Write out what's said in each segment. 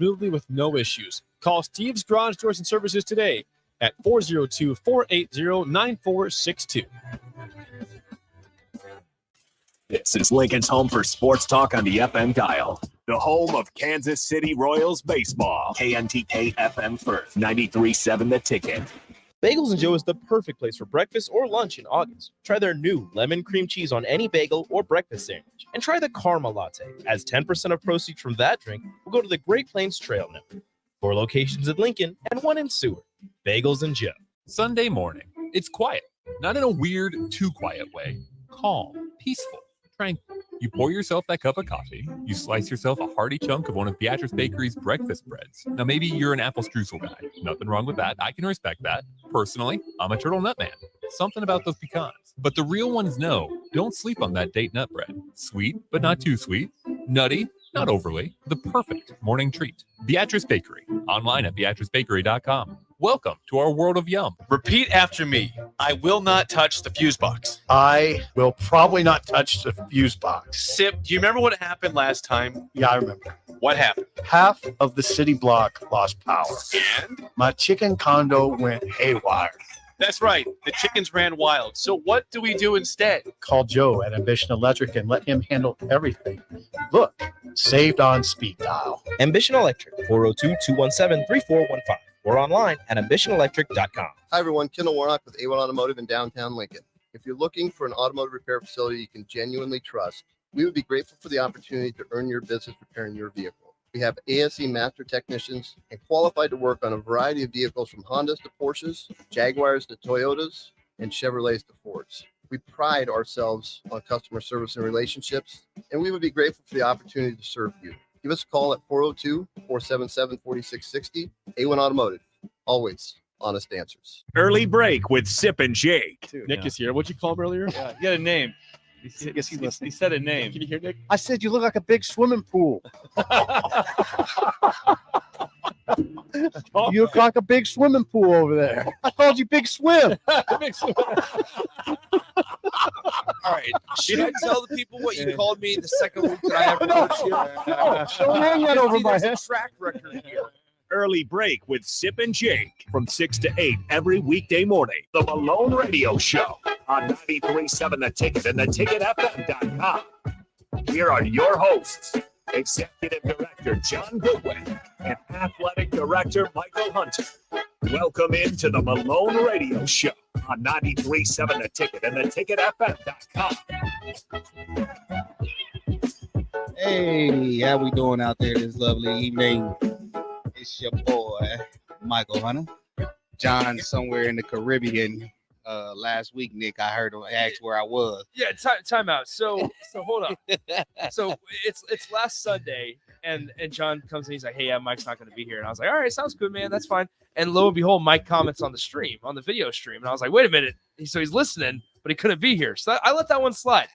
smoothly with no issues. Call Steve's Garage Doors and Services today at 402-480-9462. This is Lincoln's home for sports talk on the FM dial. The home of Kansas City Royals baseball. KNTK FM Firth, 93.7 The Ticket. Bagels & Joe is the perfect place for breakfast or lunch in August. Try their new lemon cream cheese on any bagel or breakfast sandwich. And try the Karma Latte, as 10% of proceeds from that drink will go to the Great Plains Trail Network. 4 locations in Lincoln and 1 in Seward. Bagels & Joe. Sunday morning. It's quiet. Not in a weird, too quiet way. Calm, peaceful, tranquil. You pour yourself that cup of coffee. You slice yourself a hearty chunk of one of Beatrice Bakery's breakfast breads. Now, maybe you're an apple streusel guy. Nothing wrong with that. I can respect that. Personally, I'm a turtle nut man. Something about those pecans. But the real ones know, don't sleep on that date nut bread. Sweet, but not too sweet. Nutty, not overly. The perfect morning treat. Beatrice Bakery. Online at beatricebakery.com. Welcome to our world of yum. Repeat after me. I will not touch the fuse box. I will probably not touch the fuse box. Sip, do you remember what happened last time? Yeah, I remember. What happened? Half of the city block lost power. And? My chicken condo went haywire. That's right. The chickens ran wild. So what do we do instead? Call Joe at Ambition Electric and let him handle everything. Look, saved on speed dial. Ambition Electric, 402-217-3415. Or online at ambitionelectric.com. Hi, everyone. Kendall Warnock with A1 Automotive in downtown Lincoln. If you're looking for an automotive repair facility you can genuinely trust, we would be grateful for the opportunity to earn your business repairing your vehicle. We have ASE master technicians and qualified to work on a variety of vehicles from Hondas to Porsches, Jaguars to Toyotas, and Chevrolets to Fords. We pride ourselves on customer service and relationships, and we would be grateful for the opportunity to serve you. Give us a call at 402-477-4660. A1 Automotive. Always honest answers. Early break with Sip and Jake. Nick is here. What'd you call him earlier? Yeah, he had a name. He said a name. Can you hear Nick? I said you look like a big swimming pool. You look like a big swimming pool over there. I called you Big Swim. Big Swim. All right. Should I tell the people what you called me the second week that I ever coached you? Don't hang that over my There's head. a track record here. Early break with Sip and Jake from 6 to 8 every weekday morning. The Malone Radio Show on 93.7 The Ticket and theticketfm.com. Here are your hosts, Executive Director John Goodwin and Athletic Director Michael Hunter. Welcome into the Malone Radio Show on 93.7 The Ticket and theticketfm.com. Hey, how we doing out there this lovely evening? It's your boy, Michael Hunter. John somewhere in the Caribbean. Last week, Nick, I heard him ask where I was. Yeah, time out. So hold on. So it's last Sunday, and John comes in. He's like, "Hey, yeah, Mike's not going to be here." And I was like, "All right, sounds good, man. That's fine." And lo and behold, Mike comments on the stream, on the video stream, and I was like, "Wait a minute." So he's listening, but he couldn't be here. So I let that one slide.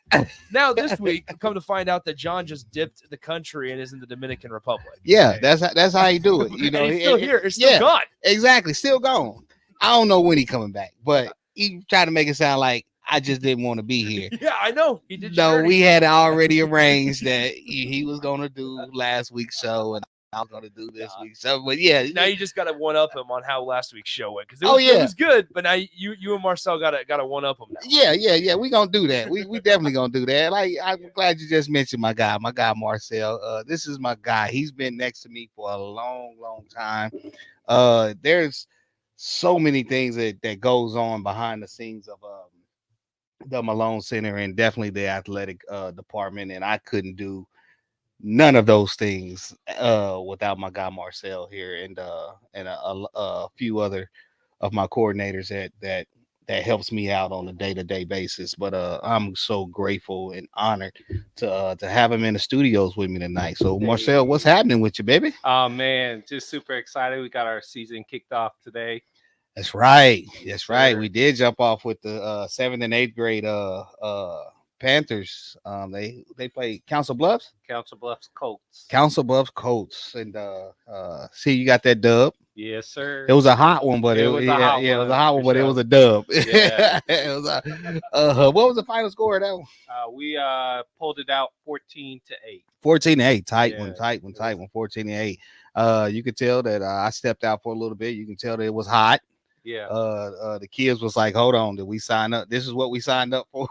Now this week, come to find out that John just dipped the country and is in the Dominican Republic. Yeah, that's how you do it. You know, and he's still here. It's still gone. Exactly, still gone. I don't know when he's coming back, but he tried to make it sound like I just didn't want to be here. Yeah, I know. He did. No, we had already arranged that he was going to do last week's show, and I was going to do this week's show. But yeah, now you just got to one up him on how last week's show went, because it was good. But now you and Marcel got to one up him now. Yeah. We gonna do that. We definitely gonna do that. Like, I'm glad you just mentioned my guy Marcel. This is my guy. He's been next to me for a long time. There's so many things that goes on behind the scenes of the Malone Center and definitely the athletic department, and I couldn't do none of those things without my guy Marcel here and a few other of my coordinators that helps me out on a day-to-day basis. But I'm so grateful and honored to have him in the studios with me tonight. So Marcel, what's happening with you, baby? Oh man, just super excited. We got our season kicked off today. That's right. We did jump off with the 7th and 8th grade Panthers. They played Council Bluffs Colts. And see, you got that dub. Yes, sir. It was a hot one, but it was a hot one, but it was a dub. Yeah. It was what was the final score of that one? We pulled it out 14-8. 14-8, tight one, 14-8. You could tell that I stepped out for a little bit. You can tell that it was hot. Yeah. The kids was like, hold on, did we sign up? This is what we signed up for.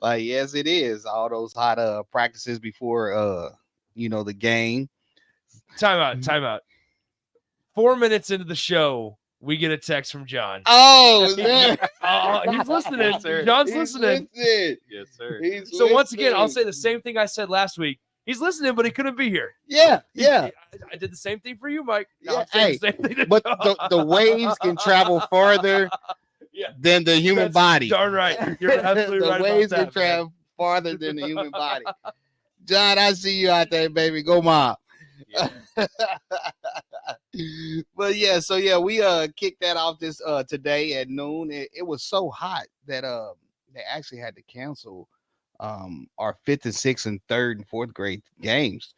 Like, yes, it is. All those hot practices before the game. Time out. 4 minutes into the show, we get a text from John. Oh, man. He's listening. Yes, sir. John's listening. Yes, sir. So once again, I'll say the same thing I said last week. He's listening, but he couldn't be here. Yeah. I did the same thing for you, Mike. Now Yeah, I'm saying hey, the same thing to But John. the waves can travel farther Yeah. than the human That's body. Darn right. You're absolutely The right waves about can that. travel farther than the human body. John, I see you out there, baby. Go Mob. Yeah. But yeah, so yeah, we kicked that off this today at noon. It was so hot that they actually had to cancel our 5th and 6th and 3rd and 4th grade games.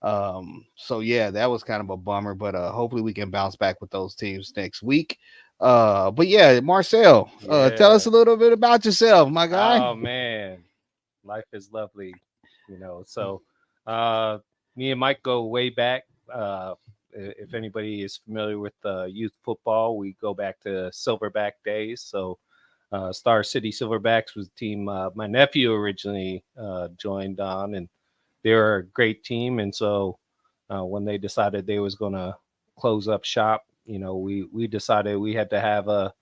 So yeah, that was kind of a bummer, but hopefully we can bounce back with those teams next week. But yeah, Marcel, tell us a little bit about yourself, my guy. Oh man, life is lovely, So me and Mike go way back. If anybody is familiar with youth football, we go back to Silverback days. So Star City Silverbacks was the team my nephew originally joined on, and they were a great team. And so when they decided they was going to close up shop, we decided we had to have a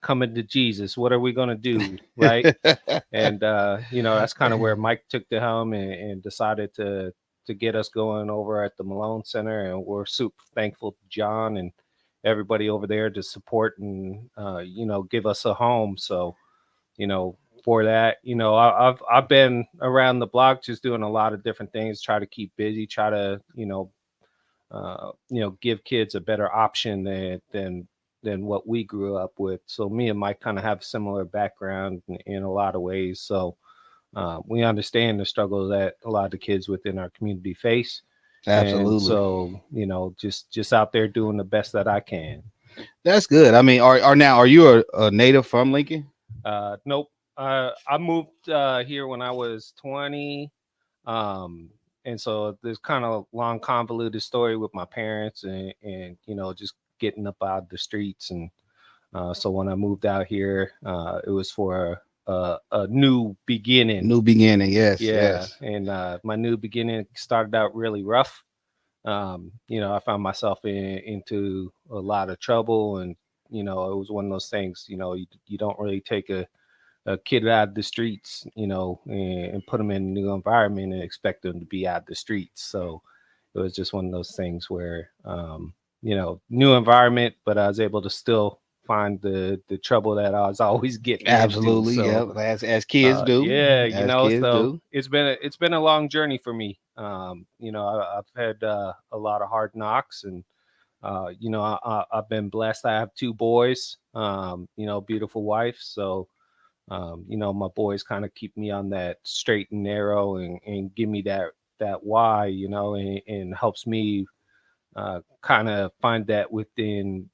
coming to Jesus. What are we going to do? Right. And, that's kind of where Mike took the helm and decided to get us going over at the Malone Center. And we're super thankful to John and everybody over there to support and, give us a home. So, for that, I've been around the block just doing a lot of different things, try to keep busy, try to, give kids a better option than what we grew up with. So me and Mike kind of have a similar background in a lot of ways. So we understand the struggle that a lot of the kids within our community face. Absolutely. And so, just out there doing the best that I can. That's good. I mean, are you a native from Lincoln? Nope. I moved here when I was 20. And so there's kind of a long convoluted story with my parents and just getting up out of the streets. And so when I moved out here, it was for a new beginning. Yes. Yeah. Yes. And my new beginning started out really rough. I found myself into a lot of trouble, and it was one of those things. You don't really take a kid out of the streets, and put them in a new environment and expect them to be out of the streets. So it was just one of those things where, new environment, but I was able to still find the trouble that I was always getting. Absolutely. Into. So, as kids do. Yeah. Kids do. It's been a long journey for me. I've had a lot of hard knocks, and I've been blessed. I have 2 boys, beautiful wife. So, my boys kind of keep me on that straight and narrow and give me that why, and helps me kind of find that within,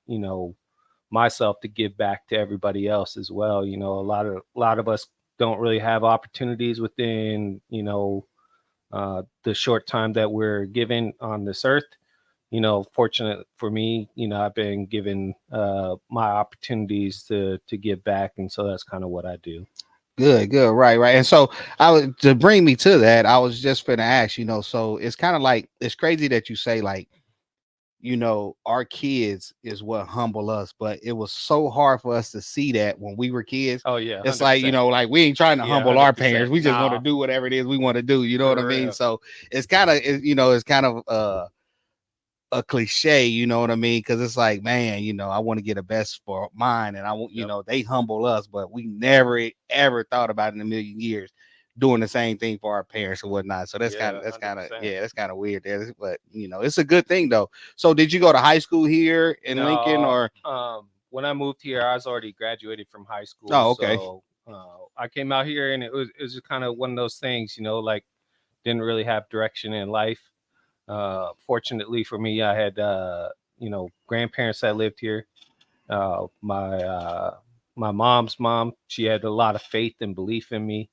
myself to give back to everybody else as well. A lot of us don't really have opportunities within, the short time that we're given on this earth. Fortunate for me, I've been given my opportunities to give back. And so that's kind of what I do. Good. Right. And so to bring me to that, I was just going to ask, so it's kind of like, it's crazy that you say like, our kids is what humble us, but it was so hard for us to see that when we were kids. Oh yeah. 100%. It's like, like we ain't trying to humble 100%. our parents. We just want to do whatever it is we want to do. You know what I mean? So it's kind of, a cliche, you know what I mean? Because it's like, man, I want to get the best for mine, and I want, they humble us, but we never ever thought about in a million years doing the same thing for our parents or whatnot. So that's kind of weird there, but it's a good thing though. So did you go to high school here in Lincoln, or when I moved here, I was already graduated from high school. Oh, okay. So I came out here, and it was just kind of one of those things, like didn't really have direction in life. Fortunately for me, I had grandparents that lived here. My mom's mom, she had a lot of faith and belief in me.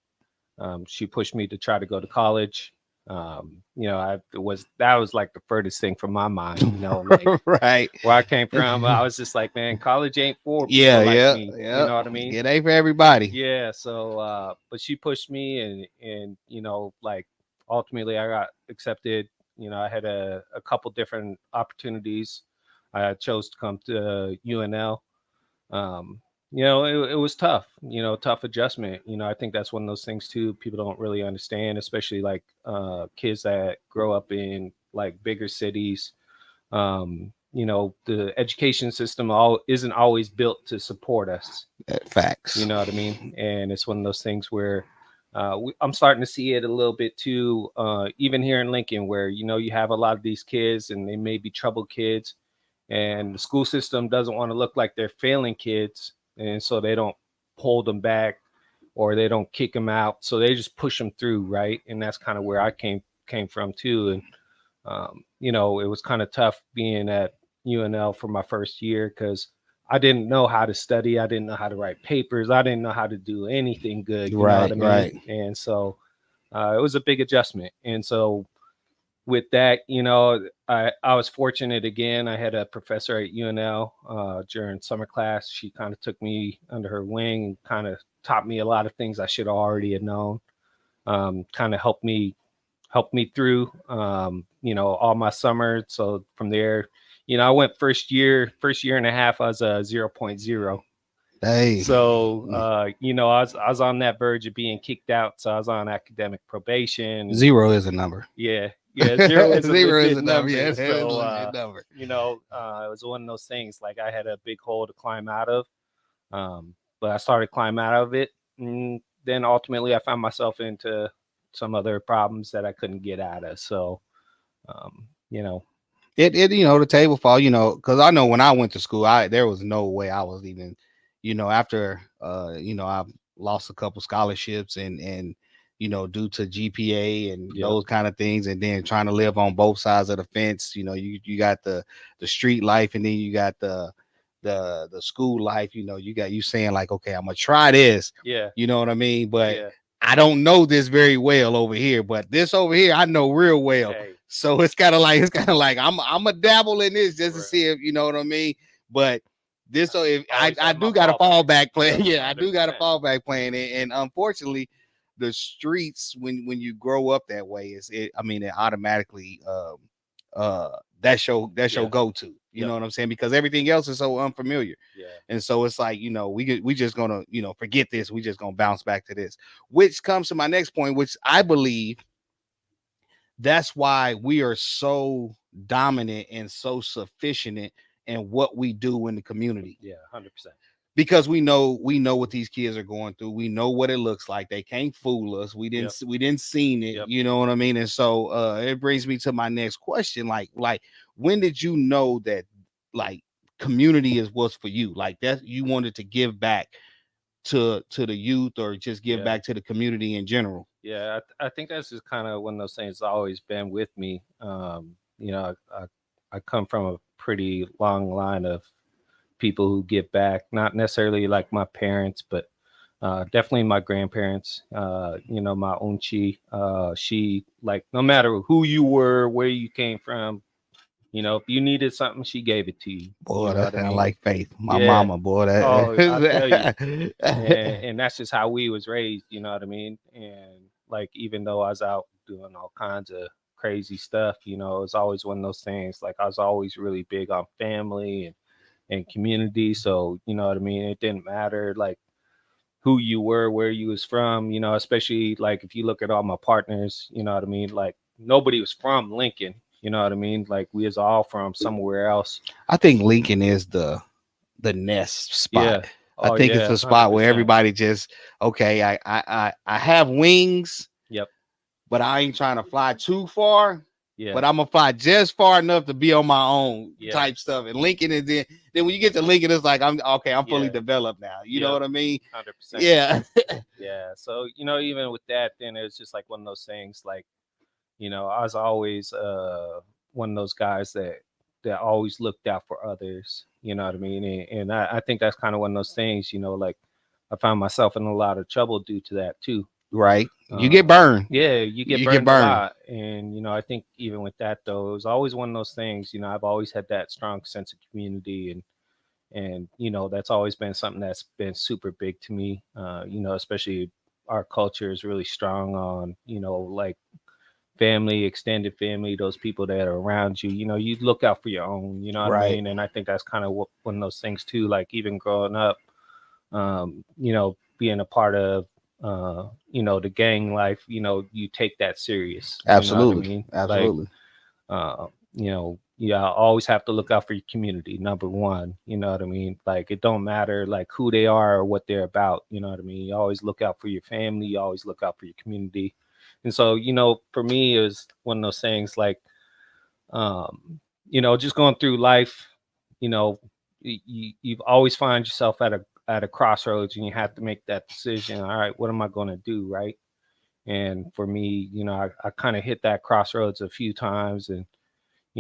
She pushed me to try to go to college. That was like the furthest thing from my mind, like Right. where I came from. I was just like, man, college ain't for people Yeah, like yeah, me. yeah. You know what I mean? It ain't for everybody. Yeah. So, but she pushed me, and like ultimately I got accepted. I had a couple different opportunities. I chose to come to UNL. um it was tough, tough adjustment. I think that's one of those things too people don't really understand, especially like kids that grow up in like bigger cities. The education system all isn't always built to support us. Facts. You know what I mean? And it's one of those things where I'm starting to see it a little bit too, even here in Lincoln, where you have a lot of these kids and they may be troubled kids, and the school system doesn't want to look like they're failing kids, and so they don't pull them back or they don't kick them out, so they just push them through, right? And that's kind of where I came from too. And it was kind of tough being at UNL for my first year because I didn't know how to study. I didn't know how to write papers. I didn't know how to do anything good. You know Right, what I mean? right. And so it was a big adjustment. And so with that, I was fortunate again. I had a professor at UNL during summer class. She kind of took me under her wing and kind of taught me a lot of things I should already have known. Kind of helped me through, all my summer. So from there, I went first year and a half, I was a 0.0. Hey. So, I was on that verge of being kicked out. So I was on academic probation. 0 is a number. Yeah. 0 is a Zero legit is a number. Yeah, So, it is a legit number. it was one of those things, like I had a big hole to climb out of. But I started climbing out of it. And then ultimately I found myself into some other problems that I couldn't get out of. So, it the table fall, because I know when I went to school, there was no way I was even, after I've lost a couple scholarships and due to GPA and those kind of things, and then trying to live on both sides of the fence. You got the street life, and then you got the school life. You saying like, okay, I'm gonna try this. Yeah. You know what I mean? But I don't know this very well over here, but this over here I know real well. Hey. So it's kind of like I'm a dabble in this just to see if you know what I mean. But this, so if I do got a fallback plan, I do got a fallback plan, and unfortunately, the streets when you grow up that way it automatically that's your go to. You know what I'm saying? Because everything else is so unfamiliar. Yeah. And so it's like, we just gonna, forget this. We just gonna bounce back to this, which comes to my next point, which I believe that's why we are so dominant and so sufficient in what we do in the community. Yeah, 100%. Because we know what these kids are going through. We know what it looks like. They can't fool us. We didn't seen it. You know what I mean? And so it brings me to my next question. Like when did you know that like community was for you? Like that you wanted to give back to the youth or just give back to the community in general? Yeah, I think that's just kind of one of those things that's always been with me. I come from a pretty long line of people who give back, not necessarily like my parents, but definitely my grandparents. My Onchi, she, like, no matter who you were, where you came from, if you needed something, she gave it to you. Boy, you know that sound like faith. My Yeah. mama, boy, that. Oh, I tell you. And that's just how we was raised. You know what I mean? And like, even though I was out doing all kinds of crazy stuff, it's always one of those things. Like, I was always really big on family and community. So, you know what I mean? It didn't matter like who you were, where you was from, especially like if you look at all my partners, you know what I mean? Like, nobody was from Lincoln. You know what I mean? Like, we was all from somewhere else. I think Lincoln is the nest spot. Yeah. I think it's the spot 100%. Where everybody just, okay, I have wings. Yep. But I ain't trying to fly too far. Yeah. But I'm gonna fly just far enough to be on my own type stuff. And Lincoln is then when you get to Lincoln, it's like I'm fully developed now. You know what I mean? 100%. Yeah. Yeah. So, even with that, then it's just like one of those things, like, I was always one of those guys that always looked out for others. You know what I mean? And I think that's kind of one of those things, like I found myself in a lot of trouble due to that too. Right. You get burned. Yeah, you get You burned, get burned. a lot. And, I think even with that, though, it was always one of those things, I've always had that strong sense of community, and that's always been something that's been super big to me. Especially our culture is really strong on, like family, extended family, those people that are around you. You look out for your own, you know what I Right. mean? And I think that's kind of one of those things too, like even growing up, being a part of the gang life, you take that serious. Absolutely. You know what I mean? Absolutely. You always have to look out for your community, number one. You know what I mean? Like, it don't matter like who they are or what they're about. You know what I mean? You always look out for your family. You always look out for your community. And so, for me, it was one of those things like, just going through life, you've always find yourself at a crossroads, and you have to make that decision. All right, what am I going to do? Right. And for me, I kind of hit that crossroads a few times, and,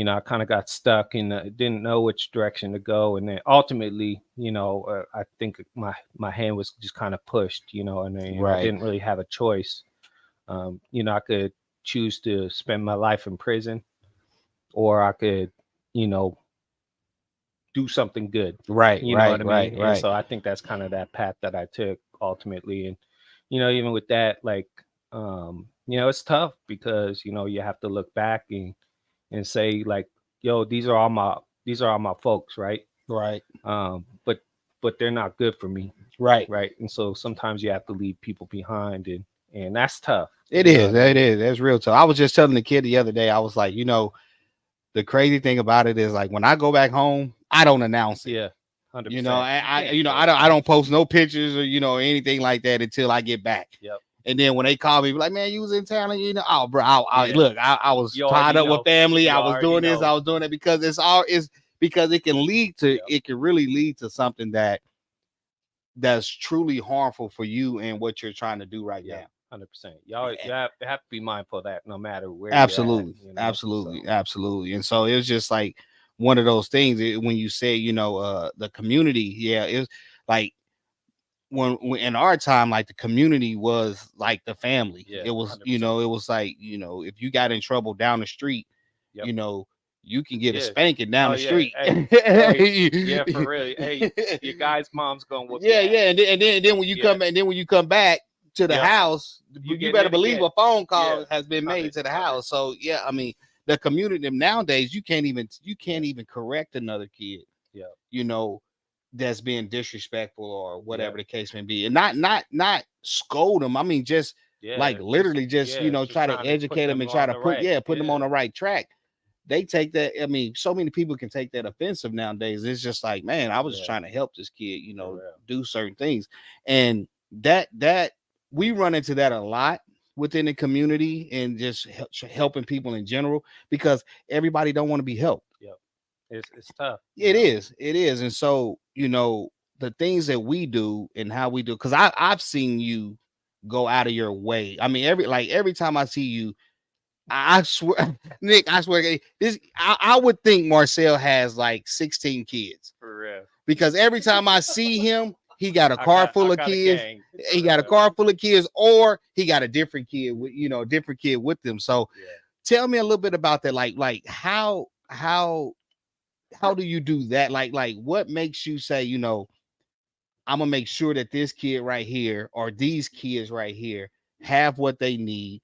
I kind of got stuck and didn't know which direction to go. And then ultimately, I think my hand was just kind of pushed, and then, I didn't really have a choice. I could choose to spend my life in prison, or I could, do something good. Right. You know what I mean? Right. And so I think that's kind of that path that I took ultimately. And, even with that, like, it's tough because, you have to look back and say like, yo, these are all my folks. Right. Right. But they're not good for me. Right. Right. And so sometimes you have to leave people behind, and that's tough. It is. It is. That's real tough. I was just telling the kid the other day, I was like, the crazy thing about it is, like, when I go back home, I don't announce it. Yeah. 100%. I don't post no pictures or, anything like that until I get back. Yep. And then when they call me, like, man, you was in town, and oh, bro, I was You tied already up know. with family. You I was doing already this, know. I was doing it because it's because it can lead to, it can really lead to something that's truly harmful for you and what you're trying to do right now. 100%. You have to be mindful of that no matter where. Absolutely. You're at, Absolutely. So. Absolutely. And so it was just like one of those things when you say, the community. Yeah. It was like when in our time, like, the community was like the family. Yeah, it was, 100%. it was like, if you got in trouble down the street, Yep. you can get a Yeah. spanking down the street. Yeah, for real. Hey, your guy's mom's gonna whoop Yeah, your yeah, ass. and then when you come back, when you come back to the Yep. house, You you getting better it believe again. a phone call Yeah. has been made to the 100%. house. So yeah, I mean, the community nowadays, you can't even correct another kid, Yeah. That's being disrespectful or whatever Yeah. the case may be, and not scold them. I mean, just like literally just try to educate them and try to put them on the right track. They take that. I mean, so many people can take that offensive nowadays. It's just like, man, I was just trying to help this kid, do certain things. And that we run into that a lot within the community and just helping people in general, because everybody don't want to be helped. Yep. It's tough. It is. And so, the things that we do and how we do, because I've seen you go out of your way. I mean, every time I see you, I swear, Nick, I swear, I would think Marcel has like 16 kids. For real. Because every time I see him, he got a car full of kids. He got a car full of kids, or he got a different kid with, different kid with them. So tell me a little bit about that. Like how do you do that? Like what makes you say, I'm gonna make sure that this kid right here or these kids right here have what they need.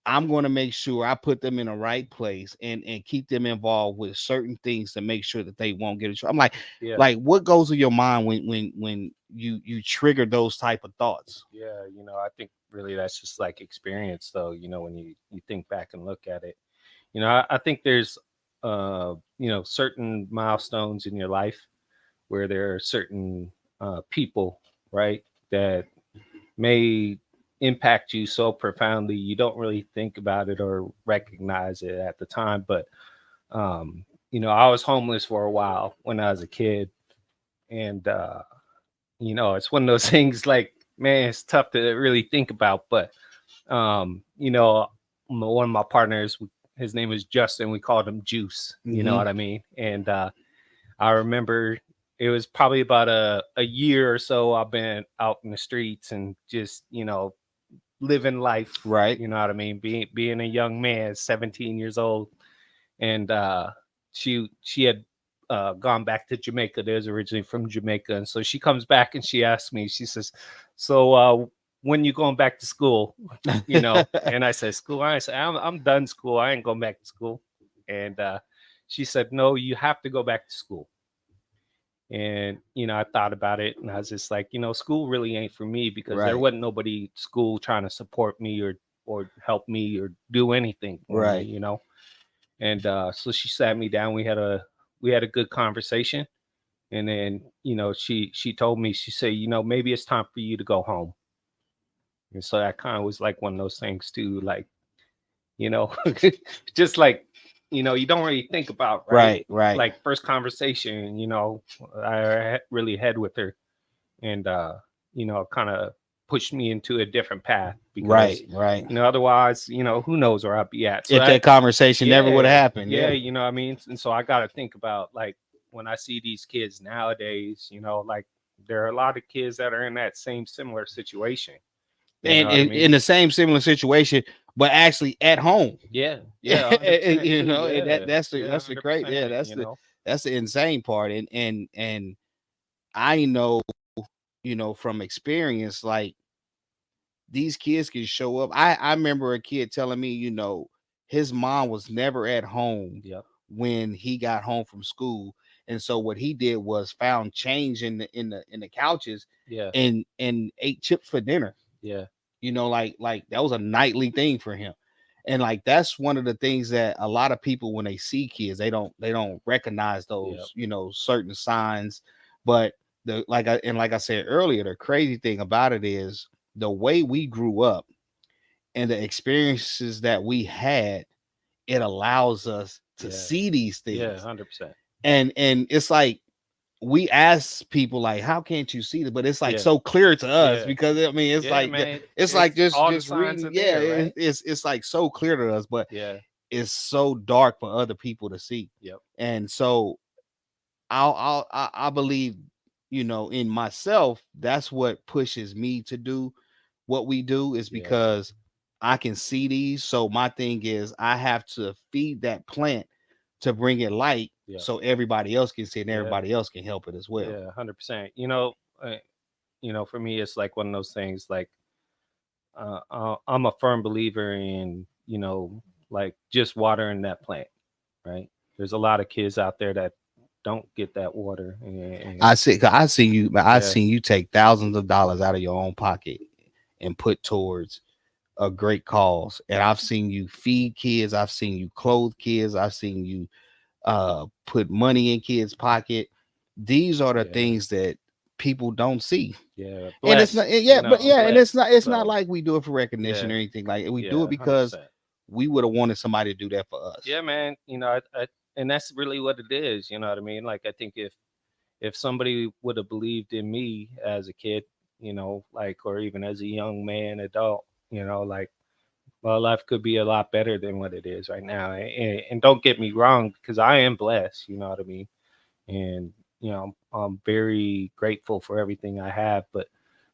I'm going to make sure I put them in the right place and keep them involved with certain things to make sure that they won't get in trouble. I'm like, what goes through your mind when you trigger those type of thoughts? Yeah, I think really that's just like experience, though. When you think back and look at it, I think there's certain milestones in your life where there are certain people, right, that may impact you so profoundly you don't really think about it or recognize it at the time. But I was homeless for a while when I was a kid, and it's one of those things like, man, it's tough to really think about. But one of my partners, his name was Justin, we called him Juice. You know what I mean? And I remember it was probably about a year or so I've been out in the streets and just living life, Right. You know what I mean? Being a young man, 17 years old, and she had gone back to Jamaica. There's originally from Jamaica, and so she comes back and she asks me. She says, "So when you going back to school?" You know, and I said, "School." I said, "I'm done school. I ain't going back to school." And she said, "No, you have to go back to school." And I thought about it, and I was just like, school really ain't for me, because there Right. wasn't nobody at school trying to support me or help me or do anything for me, Right. And so she sat me down. We had a good conversation, and then she told me, she said, maybe it's time for you to go home. And so that kind of was like one of those things too, like, you know, just like, you don't really think about, right? Right. Like first conversation, I really had with her, and kind of pushed me into a different path, because Right. otherwise, who knows where I'd be at. So If that conversation never would have happened. yeah, what I mean. And so I got to think about, like, when I see these kids nowadays, like, there are a lot of kids that are in that same similar situation. And in the same similar situation, but actually at home. Yeah. And that's the great. Yeah, that's the insane part. And I know, from experience, like, these kids can show up. I remember a kid telling me, his mom was never at home when he got home from school. And so what he did was found change in the couches, and ate chips for dinner. Like that was a nightly thing for him. And like that's one of the things that a lot of people, when they see kids, they don't recognize those, certain signs. But like I said earlier, the crazy thing about it is the way we grew up and the experiences that we had, it allows us to see these things. 100%. And it's like, we ask people, like, how can't you see it? But it's like so clear to us, because I mean, it's like, man, it's like just reading. There, right? It's like so clear to us, but it's so dark for other people to see. And so I believe, in myself, that's what pushes me to do what we do, is because I can see these. So my thing is, I have to feed that plant to bring it light, so everybody else can see it, and everybody else can help it as well. 100%. For me, it's like one of those things, like, I'm a firm believer in, like, just watering that plant, right? There's a lot of kids out there that don't get that water. And I seen you take thousands of dollars out of your own pocket and put towards a great cause. And I've seen you feed kids, I've seen you clothe kids, I've seen you put money in kids' pocket. These are the things that people don't see. And it's not, and it's not like we do it for recognition or anything. Like, we do it because 100%. We would have wanted somebody to do that for us. Yeah, man. And that's really what it is. You know what I mean? Like, I think if somebody would have believed in me as a kid, like, or even as a young man, adult, like, well, life could be a lot better than what it is right now. And don't get me wrong, because I am blessed, you know what I mean? And, I'm very grateful for everything I have. But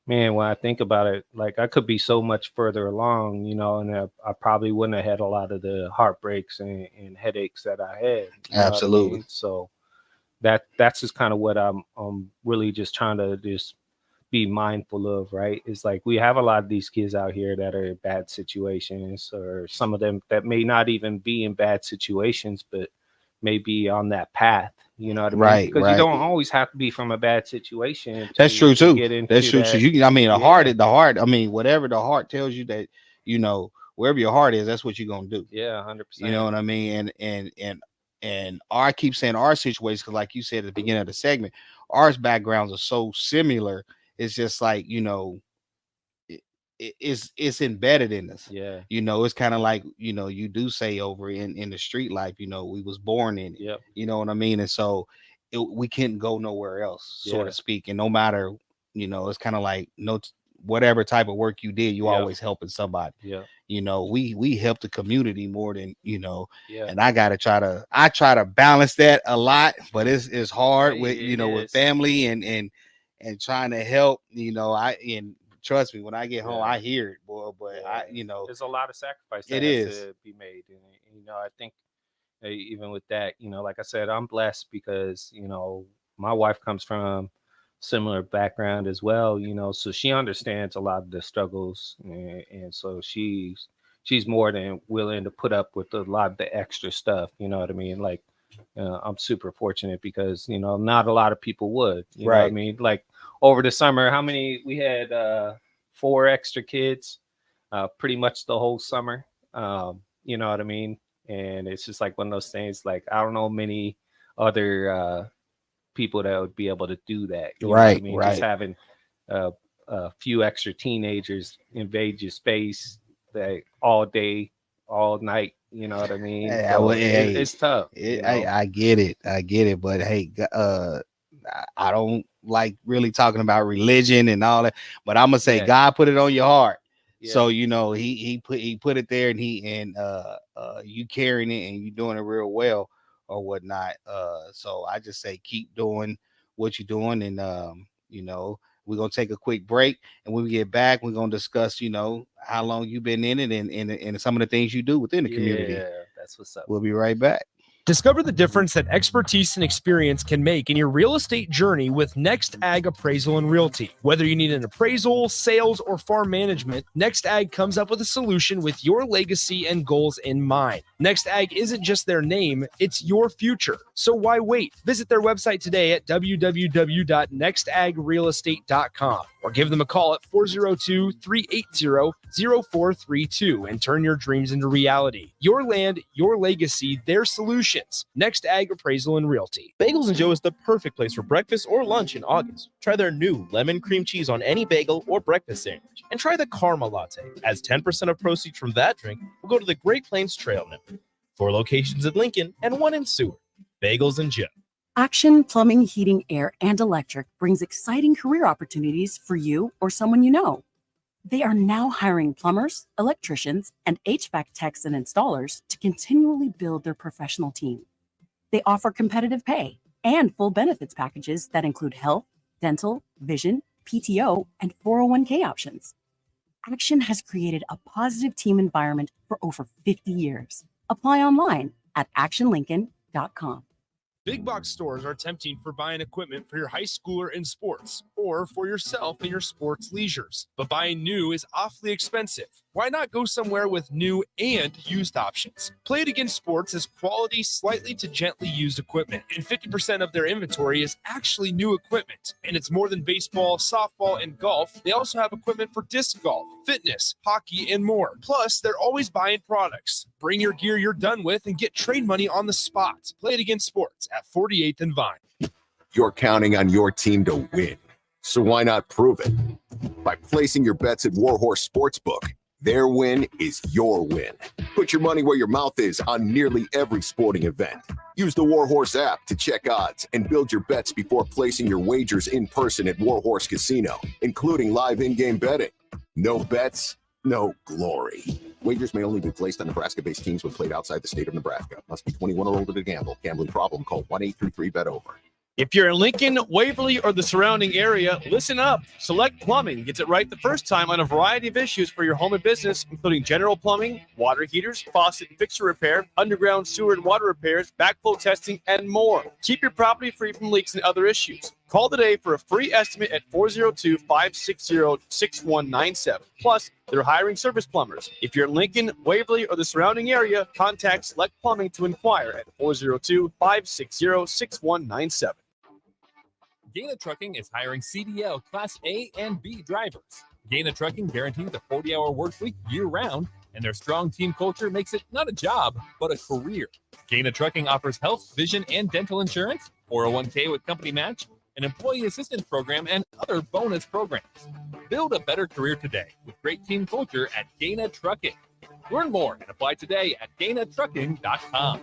man, when I think about it, like, I could be so much further along, and I probably wouldn't have had a lot of the heartbreaks and headaches that I had. Absolutely. I mean? So that's just kind of what I'm really just trying to just be mindful of, right? It's like, we have a lot of these kids out here that are in bad situations, or some of them that may not even be in bad situations, but may be on that path. You know what I mean? Right. Because you don't always have to be from a bad situation. That's true too. That's true too. I mean, the heart. I mean, whatever the heart tells you that, wherever your heart is, that's what you're gonna do. Yeah, 100%. You know what I mean? And I keep saying our situation, because, like you said at the beginning of the segment, our backgrounds are so similar. It's just like, it's embedded in us. Yeah. It's kind of like, you do say over in the street life, we was born in it. Yep. You know what I mean? And so we couldn't go nowhere else, so to speak. And no matter, it's kind of like, whatever type of work you did, you always helping somebody. Yeah. We help the community more than, Yeah. And I try to balance that a lot, but it's hard with, with family and trying to help, and trust me, when I get home, Yeah. I hear it, boy. But Yeah. there's a lot of sacrifice that It has is. to be made, and I think even with that, like I said, I'm blessed because my wife comes from similar background as well, so she understands a lot of the struggles, and so she's more than willing to put up with a lot of the extra stuff. You know what I mean? Like, I'm super fortunate because not a lot of people would. You know what I Right. mean? Like over the summer, how many we had? 4 extra kids, pretty much the whole summer. You know what I mean? And it's just like one of those things. Like I don't know many other people that would be able to do that. You know what I Right, mean? right. Just having a few extra teenagers invade your space that all day, all night. You know what I mean? Hey, So hey, it's tough. I get it, but hey, I don't like really talking about religion and all that, but I'm gonna say Yeah. God put it on your heart. Yeah. So he put it there, and you carrying it and you doing it real well or whatnot. So I just say keep doing what you're doing, and we're gonna take a quick break, and when we get back, we're gonna discuss how long you've been in it and some of the things you do within the community. Yeah, that's what's up. We'll be right back. Discover the difference that expertise and experience can make in your real estate journey with Next Ag Appraisal and Realty. Whether you need an appraisal, sales, or farm management, Next Ag comes up with a solution with your legacy and goals in mind. Next Ag isn't just their name, it's your future. So why wait? Visit their website today at www.nextagrealestate.com or give them a call at 402-380-0432 and turn your dreams into reality. Your land, your legacy, their solutions. Next Ag Appraisal and Realty. Bagels and Joe is the perfect place for breakfast or lunch in August. Try their new lemon cream cheese on any bagel or breakfast sandwich. And try the Karma Latte, as 10% of proceeds from that drink will go to the Great Plains Trail Network. 4 locations in Lincoln and 1 in Seward. Bagels and Joe. Action Plumbing, Heating, Air, and Electric brings exciting career opportunities for you or someone you know. They are now hiring plumbers, electricians, and HVAC techs and installers to continually build their professional team. They offer competitive pay and full benefits packages that include health, dental, vision, PTO, and 401k options. Action has created a positive team environment for over 50 years. Apply online at actionlincoln.com. Big box stores are tempting for buying equipment for your high schooler in sports or for yourself in your sports leisures. But buying new is awfully expensive. Why not go somewhere with new and used options? Play It Again Sports has quality, slightly to gently used equipment, and 50% of their inventory is actually new equipment. And it's more than baseball, softball, and golf. They also have equipment for disc golf, fitness, hockey, and more. Plus, they're always buying products. Bring your gear you're done with and get trade money on the spot. Play It Again Sports at 48th and Vine. You're counting on your team to win, so why not prove it? By placing your bets at Warhorse Sportsbook. Their win is your win. Put your money where your mouth is on nearly every sporting event. Use the Warhorse app to check odds and build your bets before placing your wagers in person at Warhorse Casino, including live in-game betting. No bets, no glory. Wagers may only be placed on Nebraska-based teams when played outside the state of Nebraska. Must be 21 or older to gamble. Gambling problem? Call 1-833-BET-OVER. If you're in Lincoln, Waverly, or the surrounding area, listen up. Select Plumbing gets it right the first time on a variety of issues for your home and business, including general plumbing, water heaters, faucet and fixture repair, underground sewer and water repairs, backflow testing, and more. Keep your property free from leaks and other issues. Call today for a free estimate at 402-560-6197. Plus, they're hiring service plumbers. If you're in Lincoln, Waverly, or the surrounding area, contact Select Plumbing to inquire at 402-560-6197. Gaina Trucking is hiring CDL Class A and B drivers. Gaina Trucking guarantees a 40-hour work week year-round, and their strong team culture makes it not a job, but a career. Gaina Trucking offers health, vision, and dental insurance, 401k with company match, an employee assistance program, and other bonus programs. Build a better career today with great team culture at Gaina Trucking. Learn more and apply today at GainaTrucking.com.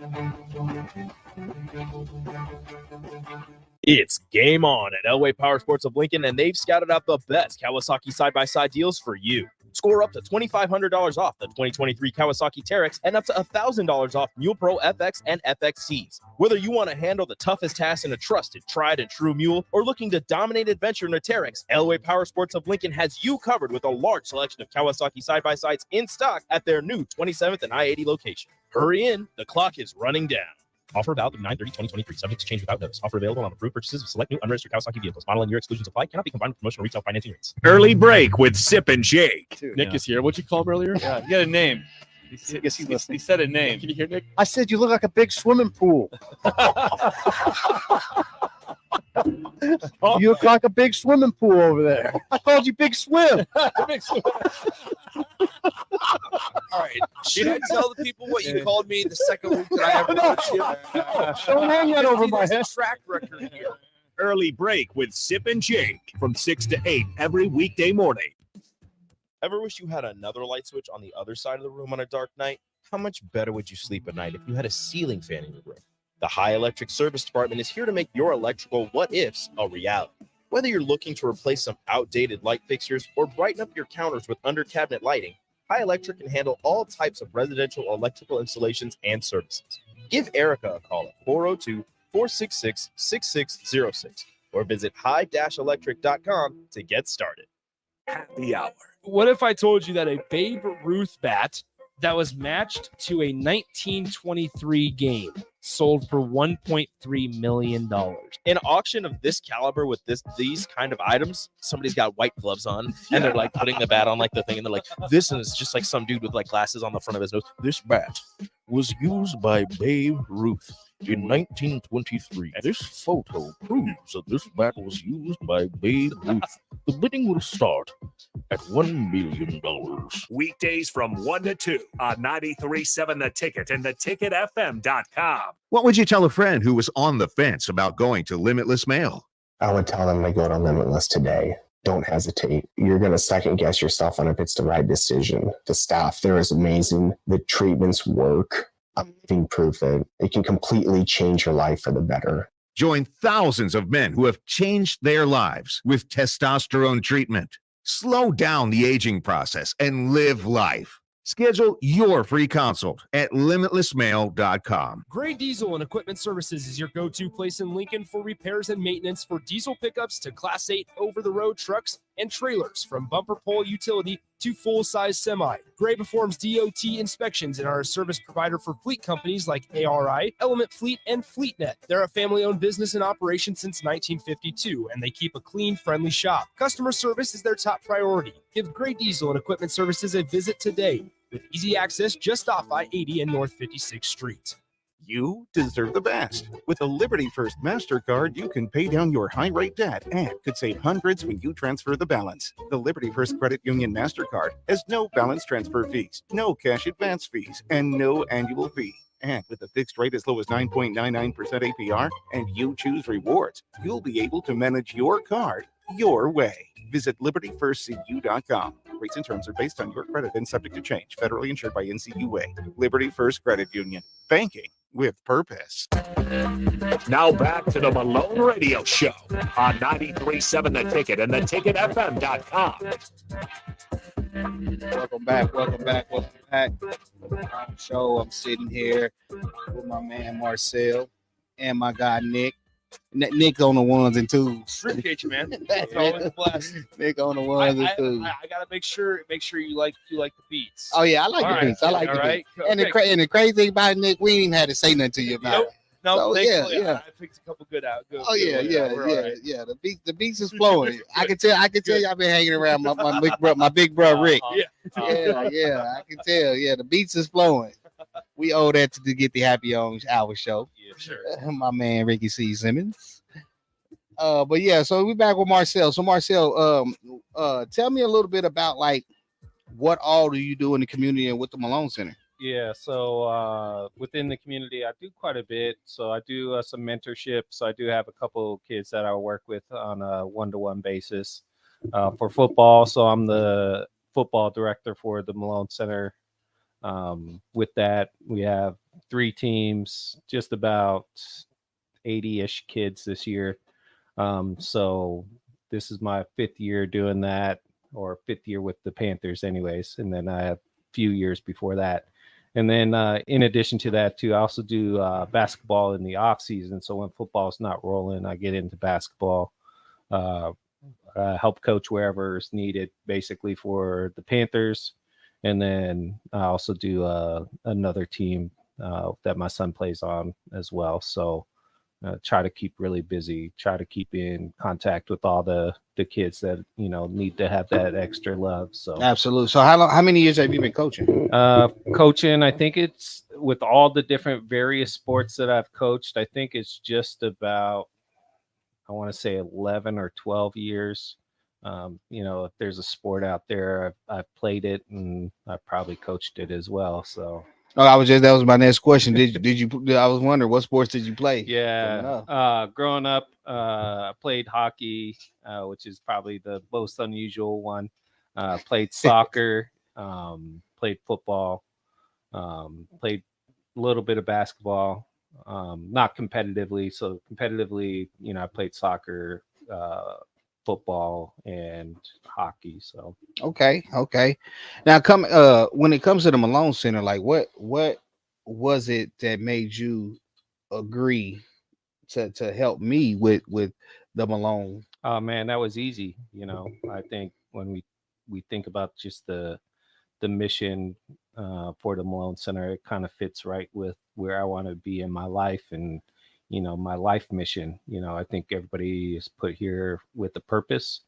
It's game on at Elway Power Sports of Lincoln, and they've scouted out the best Kawasaki side-by-side deals for you. Score up to $2,500 off the 2023 Kawasaki Teryx and up to $1,000 off Mule Pro FX and FXCs. Whether you want to handle the toughest task in a trusted, tried and true mule, or looking to dominate adventure in a Teryx, Elway Power Sports of Lincoln has you covered with a large selection of Kawasaki side-by-sides in stock at their new 27th and I-80 location. Hurry in, the clock is running down. Offer valid through 9/30/2023, subject to change without notice. Offer available on approved purchases of select new unregistered Kawasaki vehicles. Model and year exclusions apply. Cannot be combined with promotional retail financing rates. Early break with Sip and Jake. Nick is here. What'd you call him earlier? Yeah, you got a name. He said a name. Can you hear Nick? I said you look like a big swimming pool. You look like a big swimming pool over there. I called you Big Swim. All right. Should I tell the people what you called me the second week that I ever watched you? Don't hang that over my head. Track record here. Early break with Sip and Jake from 6 to 8 every weekday morning. Ever wish you had another light switch on the other side of the room on a dark night? How much better would you sleep at night if you had a ceiling fan in your room? The High Electric Service Department is here to make your electrical what-ifs a reality. Whether you're looking to replace some outdated light fixtures or brighten up your counters with under-cabinet lighting, High Electric can handle all types of residential electrical installations and services. Give Erica a call at 402-466-6606 or visit high-electric.com to get started. Happy hour. What if I told you that a Babe Ruth bat that was matched to a 1923 game sold for $1.3 million? An auction of this caliber with these kind of items, somebody's got white gloves on and they're like putting the bat on like the thing and they're like, this is just like some dude with like glasses on the front of his nose. This bat was used by Babe Ruth in 1923. This photo proves that this bat was used by Babe Ruth. The bidding will start at $1 million. Weekdays from 1 to 2 on 93.7 The Ticket and theticketfm.com. What would you tell a friend who was on the fence about going to Limitless Mail? I would tell them to go to Limitless today. Don't hesitate. You're going to second guess yourself on if it's the right decision. The staff there is amazing. The treatments work. I'm living proof that it can completely change your life for the better. Join thousands of men who have changed their lives with testosterone treatment. Slow down the aging process and live life. Schedule your free consult at limitlessmail.com. Gray Diesel and Equipment Services is your go-to place in Lincoln for repairs and maintenance for diesel pickups to Class 8 over-the-road trucks and trailers, from bumper pole utility to full-size semi. Gray performs DOT inspections and are a service provider for fleet companies like ARI, Element Fleet, and FleetNet. They're a family-owned business in operation since 1952, and they keep a clean, friendly shop. Customer service is their top priority. Give Gray Diesel and Equipment Services a visit today, with easy access just off I-80 and North 56th Street. You deserve the best. With a Liberty First MasterCard, you can pay down your high-rate debt and could save hundreds when you transfer the balance. The Liberty First Credit Union MasterCard has no balance transfer fees, no cash advance fees, and no annual fee. And with a fixed rate as low as 9.99% APR, and you choose rewards, you'll be able to manage your card your way. Visit libertyfirstcu.com. Rates and terms are based on your credit and subject to change. Federally insured by NCUA. Liberty First Credit Union. Banking with purpose. Now back to the Malone Radio Show on 93.7 The Ticket and theticketfm.com. Welcome back. So I'm sitting here with my man Marcel and my guy Nick. Nick on the ones and twos. Appreciate you, man. It's always a blessing. Nick on the ones and twos. I gotta make sure you like the beats. Oh yeah, I like the beats. I like the beats. And the crazy thing about it, Nick, we ain't even had to say nothing to you about it. No, so, yeah. I picked a couple good out. Oh yeah. The beats is flowing. I can tell y'all been hanging around my big bro Rick. Yeah. I can tell. Yeah, the beats is flowing. We owe that to get the Happy Hour show. Yeah, sure. My man Ricky C. Simmons. But yeah, so we're back with Marcel. So Marcel, tell me a little bit about like what all do you do in the community and with the Malone Center? Yeah, so within the community, I do quite a bit. So I do some mentorship. So I do have a couple kids that I work with on a one-to-one basis for football. So I'm the football director for the Malone Center. With that, we have 3 teams, just about 80-ish kids this year. So this is my 5th year doing that. or 5th year with the Panthers, anyways, and then I have a few years before that. And then in addition to that, too, I also do basketball in the off season. So when football's not rolling, I get into basketball. Help coach wherever is needed, basically for the Panthers. And then I also do another team that my son plays on as well. So try to keep really busy, try to keep in contact with all the kids that, need to have that extra love. So Absolutely. So how many years have you been coaching? Coaching, I think it's with all the different various sports that I've coached, I think it's just about, I want to say 11 or 12 years. If there's a sport out there, I've played it and I've probably coached it as well. So Oh, that was my next question. Did you? I was wondering what sports did you play? Yeah, growing up, I played hockey, which is probably the most unusual one. Played soccer, played football, played a little bit of basketball, not competitively. So competitively, I played soccer, football, and hockey. So Okay. Now when it comes to the Malone Center, like what was it that made you agree to help me with the Malone? oh man, that was easy. I think when we think about just the mission for the Malone Center, it kind of fits right with where I want to be in my life and my life mission. I think everybody is put here with a purpose.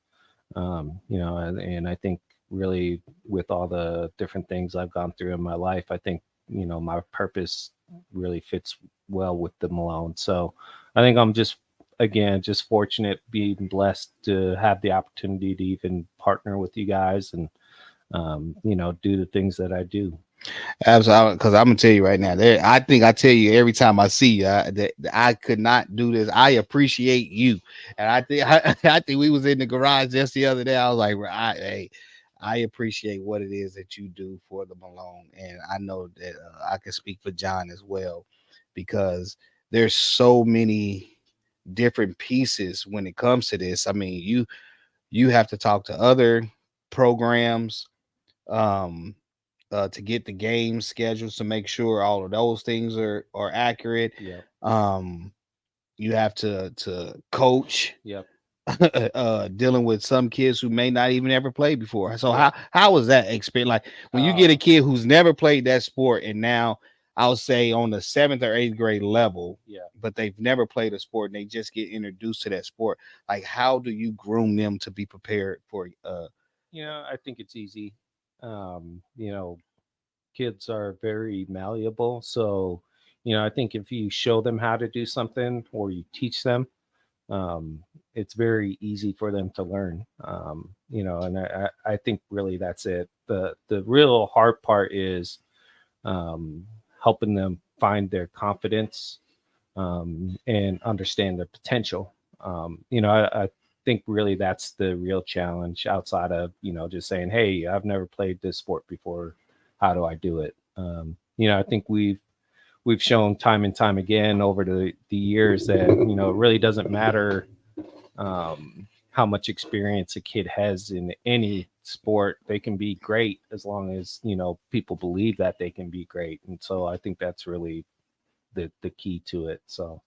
And I think really with all the different things I've gone through in my life, I think my purpose really fits well with the Malone. So I think I'm just fortunate, being blessed to have the opportunity to even partner with you guys and do the things that I do. Absolutely, because I'm gonna tell you right now, I think I tell you every time I see you that I could not do this. I appreciate you, and I think I think we was in the garage just the other day. I was like, I appreciate what it is that you do for the Malone, and I know that I can speak for John as well, because there's so many different pieces when it comes to this. I mean, you have to talk to other programs. To get the game schedules to make sure all of those things are accurate. Yeah. You have to coach. Yep. Dealing with some kids who may not even ever played before. So how was that experience? Like when you get a kid who's never played that sport and now I'll say on the 7th or 8th grade level, but they've never played a sport and they just get introduced to that sport. Like how do you groom them to be prepared for I think it's easy. Kids are very malleable. So, I think if you show them how to do something or you teach them, it's very easy for them to learn. And I think really that's it. The real hard part is helping them find their confidence and understand their potential. I think really that's the real challenge outside of, just saying, hey, I've never played this sport before. How do I do it? I think we've shown time and time again over the years that, it really doesn't matter how much experience a kid has in any sport. They can be great as long as, people believe that they can be great. And so I think that's really the key to it. So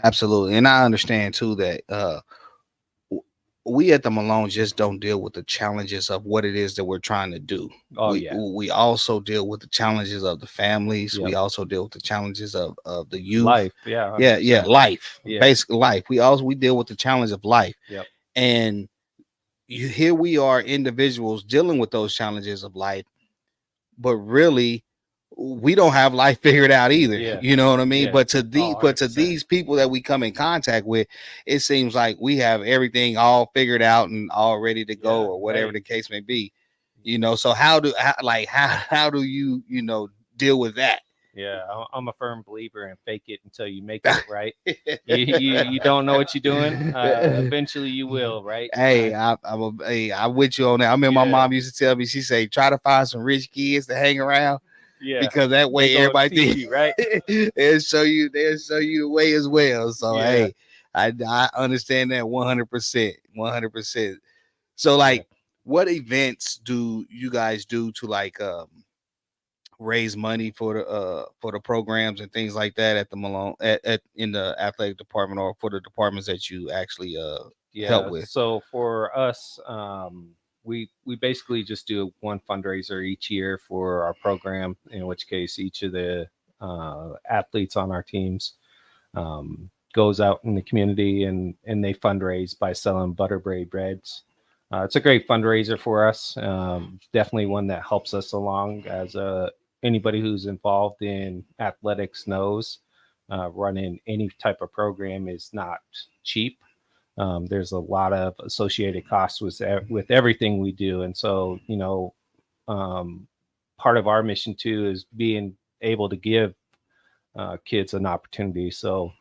absolutely. And I understand too that we at the Malone just don't deal with the challenges of what it is that we're trying to do. We also deal with the challenges of the families. Yep. We also deal with the challenges of the youth. Life. Yeah. Life. Yeah. Basically life. We deal with the challenge of life. Yep. And here we are, individuals dealing with those challenges of life, but really we don't have life figured out either. Yeah. You know what I mean? Yeah. But to these people that we come in contact with, it seems like we have everything all figured out and all ready to go, or whatever the case may be. So how do you deal with that? Yeah, I'm a firm believer in fake it until you make it, right? you don't know what you're doing. Eventually you will, right? Hey, I'm with you on that. I mean, my mom used to tell me, she say, try to find some rich kids to hang around. Yeah, because that way everybody teach you, right? they'll show you the way as well. So hey, I understand that 100%. So like what events do you guys do to like raise money for the programs and things like that at the Malone in the athletic department, or for the departments that you actually help with? So for us, we basically just do one fundraiser each year for our program, in which case each of the athletes on our teams goes out in the community and they fundraise by selling butter braid breads. It's a great fundraiser for us. Definitely one that helps us along, as anybody who's involved in athletics knows. Running any type of program is not cheap. There's a lot of associated costs with everything we do. And so, part of our mission too is being able to give kids an opportunity. So,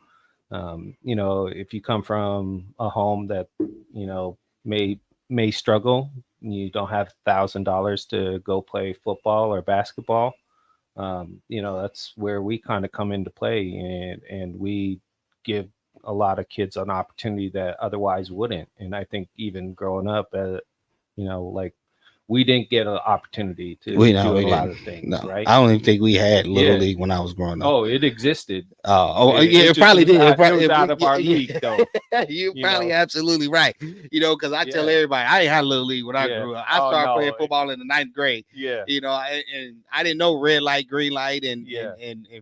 if you come from a home that, may struggle, you don't have $1,000 to go play football or basketball, that's where we kind of come into play, and we give a lot of kids an opportunity that otherwise wouldn't. And I think even growing up, like we didn't get an opportunity to do a lot of things, right? I don't even think we had Little League when I was growing up. Oh, it existed. It probably did. It was out of our league, though. You're probably absolutely right. Because I tell everybody, I ain't had Little League when I grew up. I started playing football in the 9th grade. Yeah. And I didn't know red light, green light, and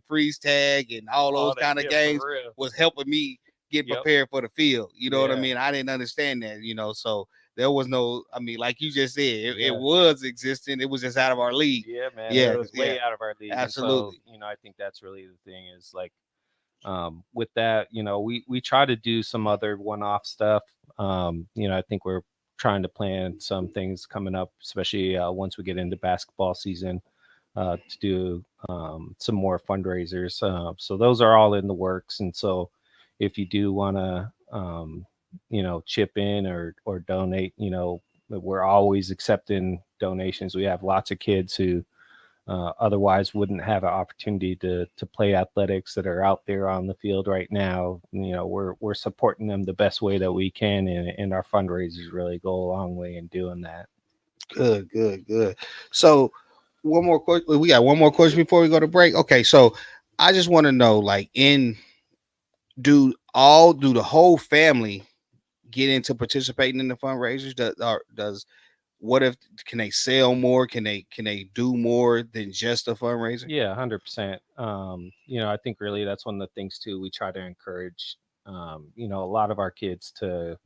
freeze tag and all those kind of games was helping me get prepared for the field. You know what I mean? I didn't understand that, so there was no, like you just said, it was existing. It was just out of our league. Yeah, man. It was way out of our league. Absolutely. So, I think that's really the thing is like, with that, we try to do some other one-off stuff. I think we're trying to plan some things coming up, especially once we get into basketball season, to do some more fundraisers. So those are all in the works. And so if you do want to, chip in or donate, we're always accepting donations. We have lots of kids who otherwise wouldn't have an opportunity to play athletics that are out there on the field right now. We're supporting them the best way that we can, and our fundraisers really go a long way in doing that. Good. So one more question. We got one more question before we go to break. Okay, so I just want to know, like, do the whole family get into participating in the fundraisers? Can they sell more? Can they do more than just a fundraiser? Yeah, 100%. I think really that's one of the things too. We try to encourage, a lot of our kids to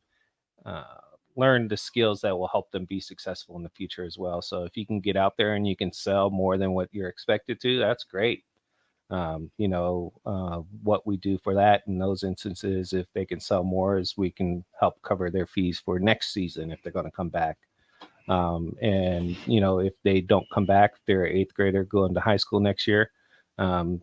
learn the skills that will help them be successful in the future as well. So if you can get out there and you can sell more than what you're expected to, that's great. What we do for that in those instances, if they can sell more, is we can help cover their fees for next season if they're going to come back. If they don't come back, if they're an 8th grader going to high school next year,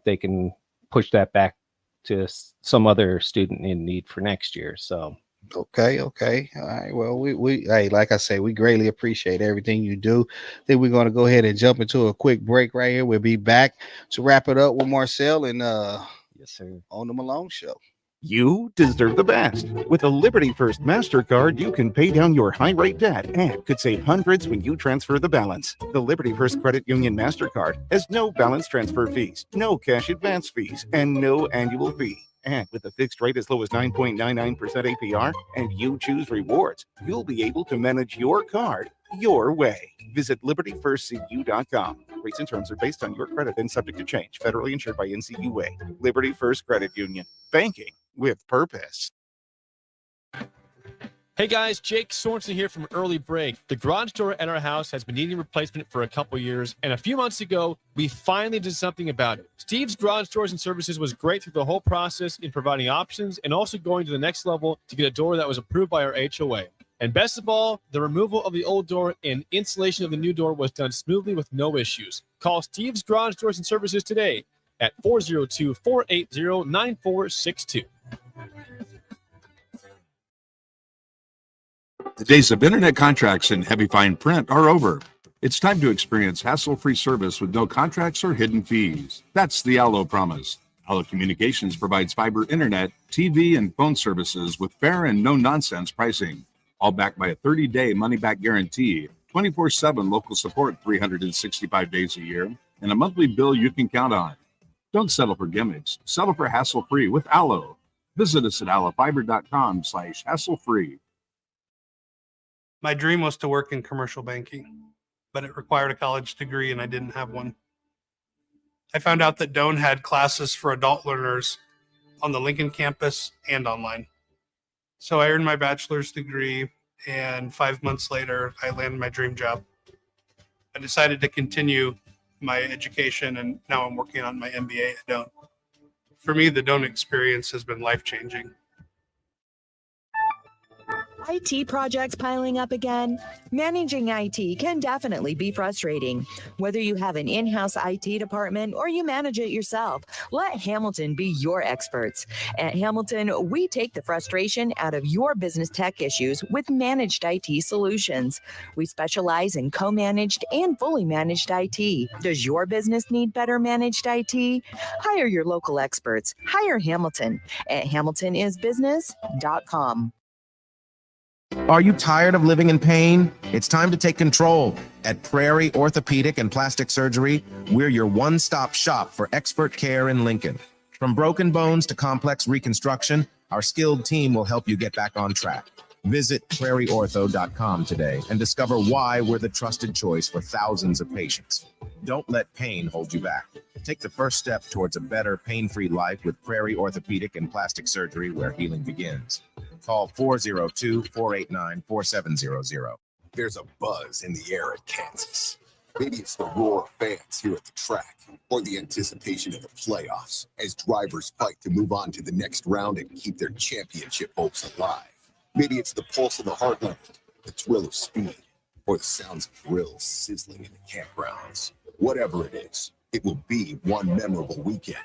they can push that back to some other student in need for next year. So. Okay. All right. Well, we like I say, we greatly appreciate everything you do. I think we're going to go ahead and jump into a quick break right here. We'll be back to wrap it up with Marcel and yes, sir, on the Malone Show. You deserve the best. With a Liberty First MasterCard, you can pay down your high-rate debt and could save hundreds when you transfer the balance. The Liberty First Credit Union MasterCard has no balance transfer fees, no cash advance fees, and no annual fee. And with a fixed rate as low as 9.99% APR and you choose rewards, you'll be able to manage your card your way. Visit libertyfirstcu.com. Rates and terms are based on your credit and subject to change. Federally insured by NCUA. Liberty First Credit Union. Banking with purpose. Hey guys, Jake Sorensen here from Early Break. The garage door at our house has been needing replacement for a couple years, and a few months ago, we finally did something about it. Steve's Garage Doors and Services was great through the whole process in providing options and also going to the next level to get a door that was approved by our HOA. And best of all, the removal of the old door and installation of the new door was done smoothly with no issues. Call Steve's Garage Doors and Services today at 402-480-9462. The days of internet contracts and heavy fine print are over. It's time to experience hassle-free service with no contracts or hidden fees. That's the Allo promise. Allo Communications provides fiber internet, TV, and phone services with fair and no-nonsense pricing, all backed by a 30-day money-back guarantee 24/7 local support 365 days a year, and a monthly bill you can count on. Don't settle for gimmicks. Settle for hassle-free with Allo. Visit us at allofiber.com/hassle-free. My dream was to work in commercial banking, but it required a college degree and I didn't have one. I found out that Doane had classes for adult learners on the Lincoln campus and online. So I earned my bachelor's degree, and 5 months later, I landed my dream job. I decided to continue my education, and now I'm working on my MBA at Doane. For me, the Doane experience has been life-changing. IT projects piling up again? Managing IT can definitely be frustrating. Whether you have an in-house IT department or you manage it yourself, let Hamilton be your experts. At Hamilton, we take the frustration out of your business tech issues with managed IT solutions. We specialize in co-managed and fully managed IT. Does your business need better managed IT? Hire your local experts. Hire Hamilton at hamiltonisbusiness.com. Are you tired of living in pain? It's time to take control. At Prairie Orthopedic and Plastic Surgery, we're your one-stop shop for expert care in Lincoln. From broken bones to complex reconstruction, our skilled team will help you get back on track. Visit prairieortho.com today and discover why we're the trusted choice for thousands of patients. Don't let pain hold you back. Take the first step towards a better pain-free life with Prairie Orthopedic and Plastic Surgery, where healing begins. Call 402-489-4700. There's a buzz in the air at Kansas. Maybe it's the roar of fans here at the track, or the anticipation of the playoffs as drivers fight to move on to the next round and keep their championship hopes alive. Maybe it's the pulse of the heartland, the thrill of speed, or the sounds of grills sizzling in the campgrounds. Whatever it is, it will be one memorable weekend.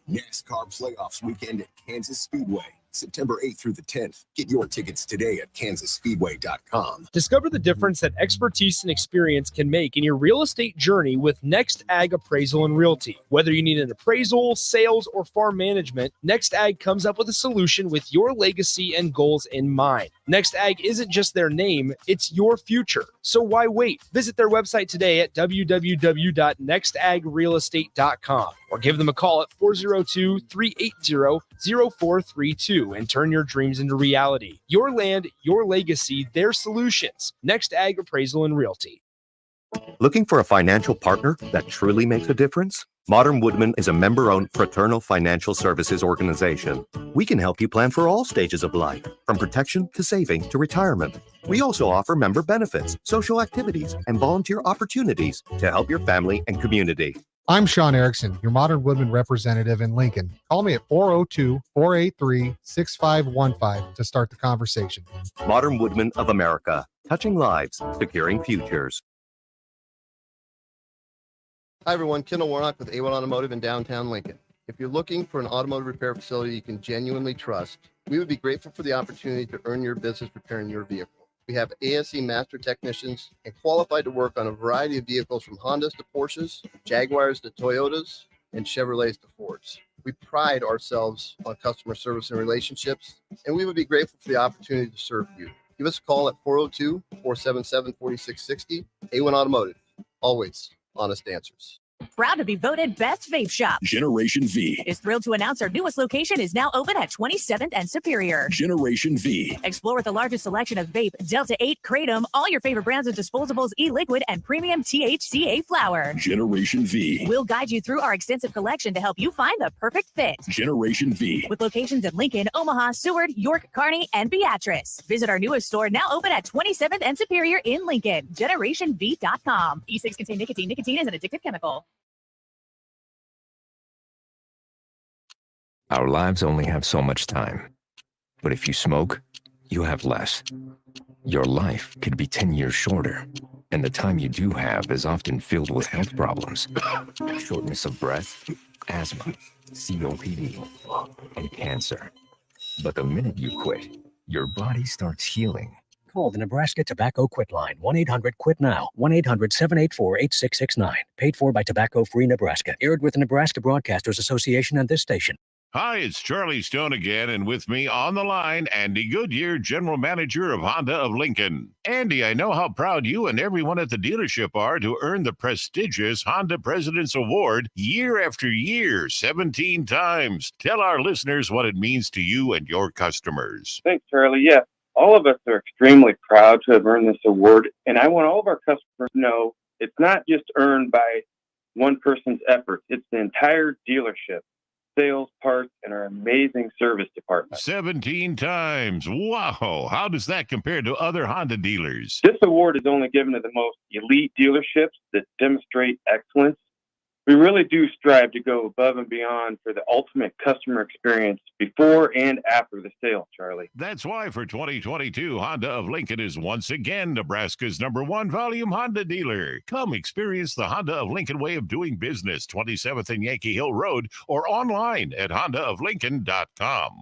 NASCAR Playoffs Weekend at Kansas Speedway, September 8th through the 10th. Get your tickets today at kansasspeedway.com. Discover the difference that expertise and experience can make in your real estate journey with Next Ag Appraisal and Realty. Whether you need an appraisal, sales, or farm management, Next Ag comes up with a solution with your legacy and goals in mind. Next Ag isn't just their name, it's your future. So why wait? Visit their website today at www.nextagrealestate.com or give them a call at 402-380-0432 and turn your dreams into reality. Your land, your legacy, their solutions. Next Ag Appraisal and Realty. Looking for a financial partner that truly makes a difference? Modern Woodman is a member-owned fraternal financial services organization. We can help you plan for all stages of life, from protection to saving to retirement. We also offer member benefits, social activities, and volunteer opportunities to help your family and community. I'm Sean Erickson, your Modern Woodman representative in Lincoln. Call me at 402-483-6515 to start the conversation. Modern Woodman of America, touching lives, securing futures. Hi, everyone. Kendall Warnock with A1 Automotive in downtown Lincoln. If you're looking for an automotive repair facility you can genuinely trust, we would be grateful for the opportunity to earn your business repairing your vehicle. We have ASE master technicians and qualified to work on a variety of vehicles from Hondas to Porsches, Jaguars to Toyotas, and Chevrolets to Fords. We pride ourselves on customer service and relationships, and we would be grateful for the opportunity to serve you. Give us a call at 402-477-4660. A1 Automotive, always honest answers. Proud to be voted Best Vape Shop. Generation V. Is thrilled to announce our newest location is now open at 27th and Superior. Generation V. Explore the largest selection of vape, Delta 8, Kratom, all your favorite brands of disposables, e-liquid, and premium THCA flower. Generation V. We'll guide you through our extensive collection to help you find the perfect fit. Generation V. With locations in Lincoln, Omaha, Seward, York, Kearney, and Beatrice. Visit our newest store now open at 27th and Superior in Lincoln. GenerationV.com. E-cigs contain nicotine. Nicotine is an addictive chemical. Our lives only have so much time. But if you smoke, you have less. Your life could be 10 years shorter, and the time you do have is often filled with health problems. Shortness of breath, asthma, COPD, and cancer. But the minute you quit, your body starts healing. Call the Nebraska Tobacco Quit Line, 1-800-QUIT-NOW, 1-800-784-8669. Paid for by Tobacco Free Nebraska. Aired with the Nebraska Broadcasters Association and this station. Hi, it's Charlie Stone again, and with me on the line, Andy Goodyear, General Manager of Honda of Lincoln. Andy, I know how proud you and everyone at the dealership are to earn the prestigious Honda President's Award year after year, 17 times. Tell our listeners what it means to you and your customers. Thanks, Charlie. Yeah, all of us are extremely proud to have earned this award, and I want all of our customers to know it's not just earned by one person's efforts. It's the entire dealership, sales, parts, and our amazing service department. 17 times. Wow. How does that compare to other Honda dealers? This award is only given to the most elite dealerships that demonstrate excellence. We really do strive to go above and beyond for the ultimate customer experience before and after the sale, Charlie. That's why for 2022, Honda of Lincoln is once again Nebraska's #1 volume Honda dealer. Come experience the Honda of Lincoln way of doing business, 27th and Yankee Hill Road, or online at hondaoflincoln.com.